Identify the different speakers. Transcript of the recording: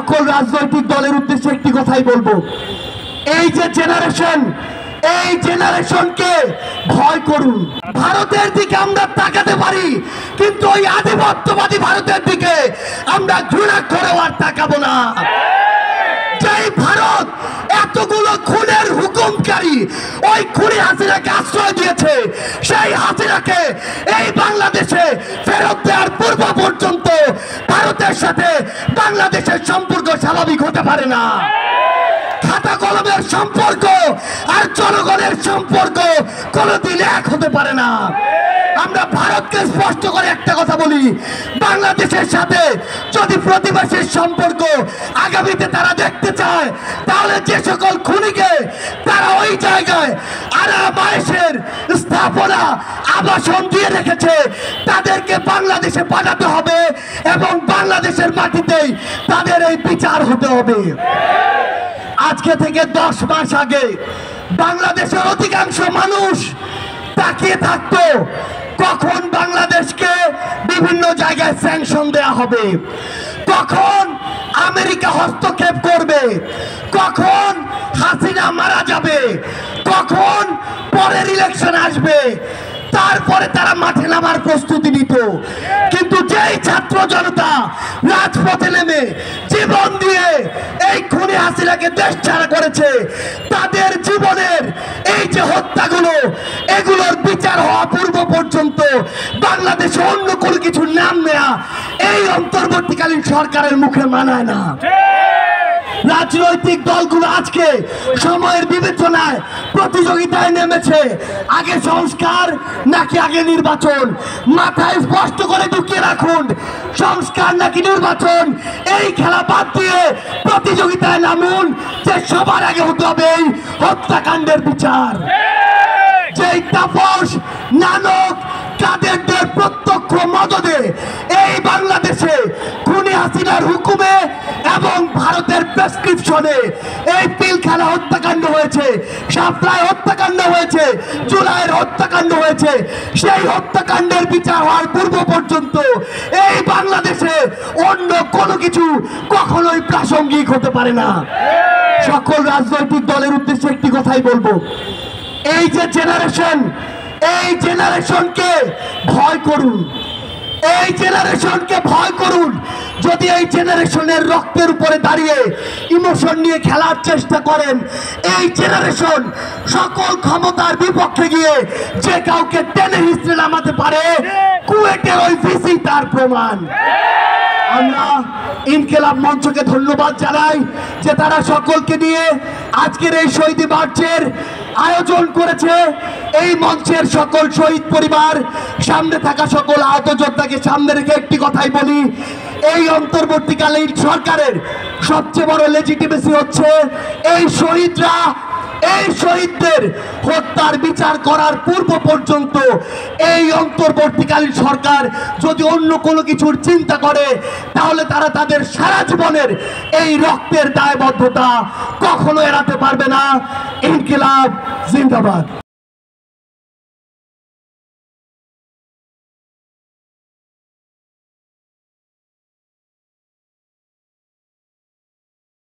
Speaker 1: সকল রাজনৈতিক দলের উদ্দেশ্যে একটি কথাই বলবো, এই যে জেনারেশন, এই জেনারেশনকে ভয় করুন। ভারতের দিকে আমরা তাকাতে পারি, কিন্তু ওই আধিপত্যবাদী ভারতের দিকে আমরা ঘৃণা করেও আর তাকাবো না। যেই ভারত এতগুলো খুনের হুকুমকারী ওই খুনি হাসিনাকে আশ্রয় দিয়েছে, সেই হাসিনাকে এই বাংলাদেশে ফেরত দেওয়ার পূর্ব পর্যন্ত ভারতের সাথে বাংলাদেশের সম্পর্ক স্বাভাবিক হতে পারে না। খাতা কলমের সম্পর্ক আর জনগণের সম্পর্ক কোনোদিন এক হতে পারে না। আমরা ভারতকে স্পষ্ট করে একটা কথা বলি, বাংলাদেশের সাথে যদি প্রতিবেশীর সম্পর্ক আগামীতে তারা দেখতে চায়, তাহলে যে সকল খুনিকে তারা ওই জায়গায় আরামায়েশের স্থাপনা আবাসন দিয়ে রেখেছে, তাদেরকে বাংলাদেশে পাঠাতে হবে এবং বাংলাদেশের মাটিতেই তাদের এই বিচার হতে হবে। আজকে থেকে 10 মাস আগে বাংলাদেশের অধিকাংশ মানুষ তাকিয়ে থাকতো কখন বাংলাদেশকে বিভিন্ন জায়গায় স্যাংশন দেয়া হবে, কখন আমেরিকা হস্তক্ষেপ করবে, কখন হাসিনা মারা যাবে, কখন পরের ইলেকশন আসবে, তারপরে তারা মাঠে নামার প্রস্তুতি নিত। কিন্তু যেই ছাত্র জনতা রাজপথে নেমে জীবন দিয়ে এই খুনি হাসিনাকে দেশ ছাড়া করেছে, তাদের জীবনের এই যে হত্যাগুলো, এগুলোর বিচার হওয়া পূর্ব পর্যন্ত বাংলাদেশে অন্য কোনো কিছু নাম নেয়া এই অন্তর্বর্তীকালীন সরকারের মুখে মানায় না। রাজনৈতিক দলগুলো আজকে সময়ের বিবেচনায় প্রতিযোগিতায় নেমেছে, আগে সংস্কার নাকি আগে নির্বাচন। মাথায় স্পষ্ট করে ঢুকিয়ে রাখুন, সংস্কার নাকি নির্বাচন, এই খেলা বাদ দিয়ে প্রতিযোগিতায় নামুন যে সবার আগে হতে হবে এই হত্যাকাণ্ডের বিচার। যেই তাপস নানক কাদেরদের প্রত্যক্ষ মদদে এই বাংলাদেশে খুনি হাসিনার হুকুমে এবং ভারতের প্রেসক্রিপশনে এই পিলখানা হত্যাকাণ্ড হয়েছে, শাপলায় হত্যাকাণ্ড হয়েছে, জুলাইয়ের হত্যাকাণ্ড হয়েছে, সেই হত্যাকাণ্ডের বিচার হওয়ার পূর্ব পর্যন্ত এই বাংলাদেশে অন্য কোনো কিছু কখনোই প্রাসঙ্গিক হতে পারে না। সকল রাজনৈতিক দলের উদ্দেশ্যে একটি কথাই বলবো, এই যে জেনারেশন, এই জেনারেশনকে ভয় করুন, এই জেনারেশনকে ভয় করুন। যদি এই জেনারেশনের রক্তের উপরে দাঁড়িয়ে ইমোশন নিয়ে খেলার চেষ্টা করেন, এই জেনারেশন সকল ক্ষমতার বিপক্ষে গিয়ে যে কাউকে টেনে হিস্ট্রি নামাতে পারে, কুয়েটের ওই ভিসি তার প্রমাণ। আমরা ইনকিলাব মঞ্চকে ধন্যবাদ জানাই যে তারা সকলকে নিয়ে আজকের এই শহীদ মার্চের আয়োজন করেছে। এই মঞ্চের সকল শহীদ পরিবার, সামনে থাকা সকল আহত যোদ্ধাকে সামনে রেখে একটি কথাই বলি, এই অন্তর্বর্তীকালীন সরকারের সবচেয়ে বড় লেজিটিমেসি হচ্ছে এই শহীদরা, এই শহীদদের হত্যার বিচার করার পূর্ব পর্যন্ত এই অন্তর্বর্তীকালীন সরকার যদি অন্য কোনো কিছুর চিন্তা করে, তাহলে তারা তাদের সারা জীবনের এই রক্তের দায়বদ্ধতা কখনো এড়াতে পারবে না। ইনকিলাব জিন্দাবাদ।